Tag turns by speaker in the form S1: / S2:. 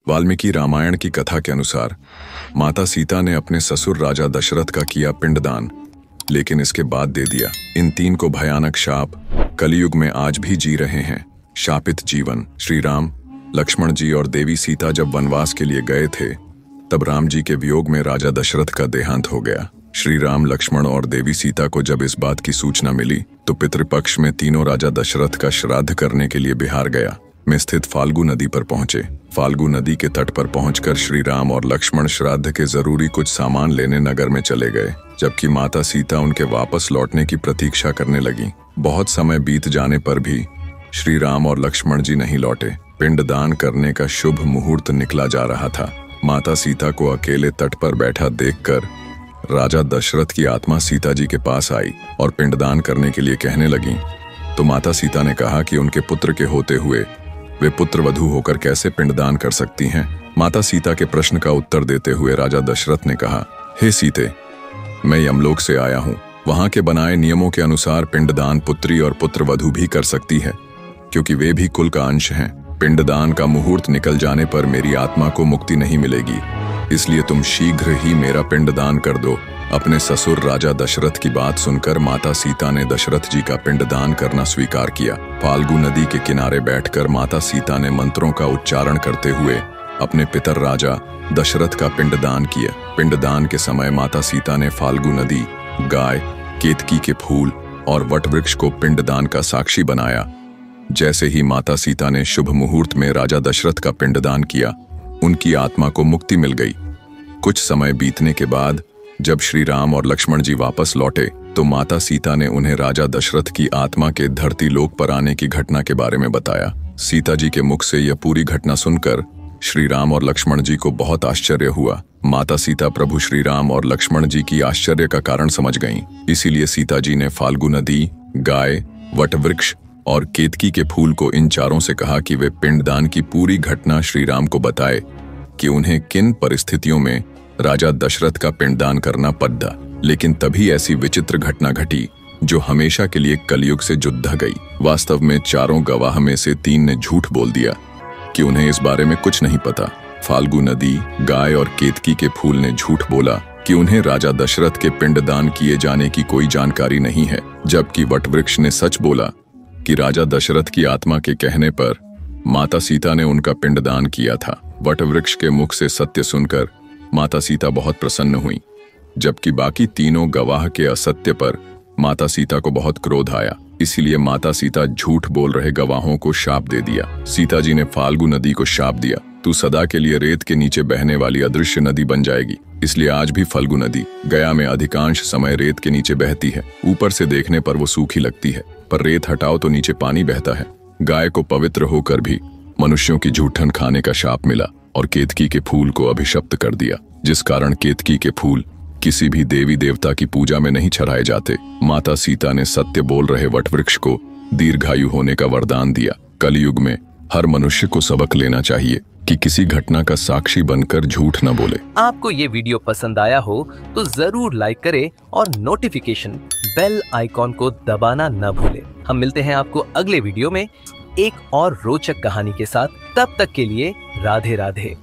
S1: वाल्मीकि रामायण की कथा के अनुसार माता सीता ने अपने ससुर राजा दशरथ का किया पिंडदान, लेकिन इसके बाद दे दिया इन तीन को भयानक शाप। कलयुग में आज भी जी रहे हैं शापित जीवन। श्री राम, लक्ष्मण जी और देवी सीता जब वनवास के लिए गए थे, तब राम जी के वियोग में राजा दशरथ का देहांत हो गया। श्री राम, लक्ष्मण और देवी सीता को जब इस बात की सूचना मिली, तो पितृपक्ष में तीनों राजा दशरथ का श्राद्ध करने के लिए बिहार गया में स्थित फाल्गु नदी पर पहुंचे। फाल्गु नदी के तट पर पहुंचकर श्री राम और लक्ष्मण श्राद्ध के जरूरी कुछ सामान लेने नगर में चले गए, जबकि माता सीता उनके वापस लौटने की प्रतीक्षा करने लगी। बहुत समय बीत जाने पर भी श्री राम और लक्ष्मण जी नहीं लौटे। पिंडदान करने का शुभ मुहूर्त निकला जा रहा था। माता सीता को अकेले तट पर बैठा देखकर राजा दशरथ की आत्मा सीता जी के पास आई और पिंडदान करने के लिए कहने लगी। तो माता सीता ने कहा कि उनके पुत्र के होते हुए वे पुत्रवधू होकर कैसे पिंडदान कर सकती हैं। माता सीता के प्रश्न का उत्तर देते हुए राजा दशरथ ने कहा, हे सीते, मैं यमलोक से आया हूँ। वहां के बनाए नियमों के अनुसार पिंडदान पुत्री और पुत्रवधू भी कर सकती है, क्योंकि वे भी कुल का अंश हैं। पिंडदान का मुहूर्त निकल जाने पर मेरी आत्मा को मुक्ति नहीं मिलेगी, इसलिए तुम शीघ्र ही मेरा पिंडदान कर दो। अपने ससुर राजा दशरथ की बात सुनकर माता सीता ने दशरथ जी का पिंडदान करना स्वीकार किया। फाल्गु नदी के किनारे बैठकर माता सीता ने मंत्रों का उच्चारण करते हुए अपने पितर राजा दशरथ का पिंडदान किया। पिंडदान के समय माता सीता ने फाल्गु नदी, गाय, केतकी के फूल और वटवृक्ष को पिंडदान का साक्षी बनाया। जैसे ही माता सीता ने शुभ मुहूर्त में राजा दशरथ का पिंडदान किया, उनकी आत्मा को मुक्ति मिल गई। कुछ समय बीतने के बाद जब श्री राम और लक्ष्मण जी वापस लौटे, तो माता सीता ने उन्हें राजा दशरथ की आत्मा के धरती लोक पर आने की घटना के बारे में बताया। सीता जी के मुख से यह पूरी घटना सुनकर श्री राम और लक्ष्मण जी को बहुत आश्चर्य हुआ। माता सीता प्रभु श्री राम और लक्ष्मण जी की आश्चर्य का कारण समझ गईं। इसीलिए सीता जी ने फाल्गु नदी, गाय, वटवृक्ष और केतकी के फूल को इन चारों से कहा कि वे पिंडदान की पूरी घटना श्री राम को बताए कि उन्हें किन परिस्थितियों में राजा दशरथ का पिंडदान करना पड़ा। लेकिन तभी ऐसी विचित्र घटना घटी जो हमेशा के लिए कलयुग से जुद्ध गई। वास्तव में चारों गवाह में से तीन ने झूठ बोल दिया कि उन्हें इस बारे में कुछ नहीं पता। फाल्गु नदी, गाय और केतकी के फूल ने झूठ बोला कि उन्हें राजा दशरथ के पिंडदान किए जाने की कोई जानकारी नहीं है, जबकि वटवृक्ष ने सच बोला कि राजा दशरथ की आत्मा के कहने पर माता सीता ने उनका पिंडदान किया था। वटवृक्ष के मुख से सत्य सुनकर माता सीता बहुत प्रसन्न हुई, जबकि बाकी तीनों गवाह के असत्य पर माता सीता को बहुत क्रोध आया। इसीलिए माता सीता झूठ बोल रहे गवाहों को शाप दे दिया। सीता जी ने फाल्गु नदी को शाप दिया, तू सदा के लिए रेत के नीचे बहने वाली अदृश्य नदी बन जाएगी। इसलिए आज भी फाल्गु नदी गया में अधिकांश समय रेत के नीचे बहती है। ऊपर से देखने पर वो सूखी लगती है, पर रेत हटाओ तो नीचे पानी बहता है। गाय को पवित्र होकर भी मनुष्यों की जूठन खाने का शाप मिला और केतकी के फूल को अभिशप्त कर दिया, जिस कारण केतकी के फूल किसी भी देवी देवता की पूजा में नहीं चढ़ाए जाते। माता सीता ने सत्य बोल रहे वटवृक्ष को दीर्घायु होने का वरदान दिया। कलयुग में हर मनुष्य को सबक लेना चाहिए कि किसी घटना का साक्षी बनकर झूठ न बोले।
S2: आपको ये वीडियो पसंद आया हो तो जरूर लाइक करें और नोटिफिकेशन बेल आइकॉन को दबाना न भूलें। हम मिलते हैं आपको अगले वीडियो में एक और रोचक कहानी के साथ। तब तक के लिए राधे राधे।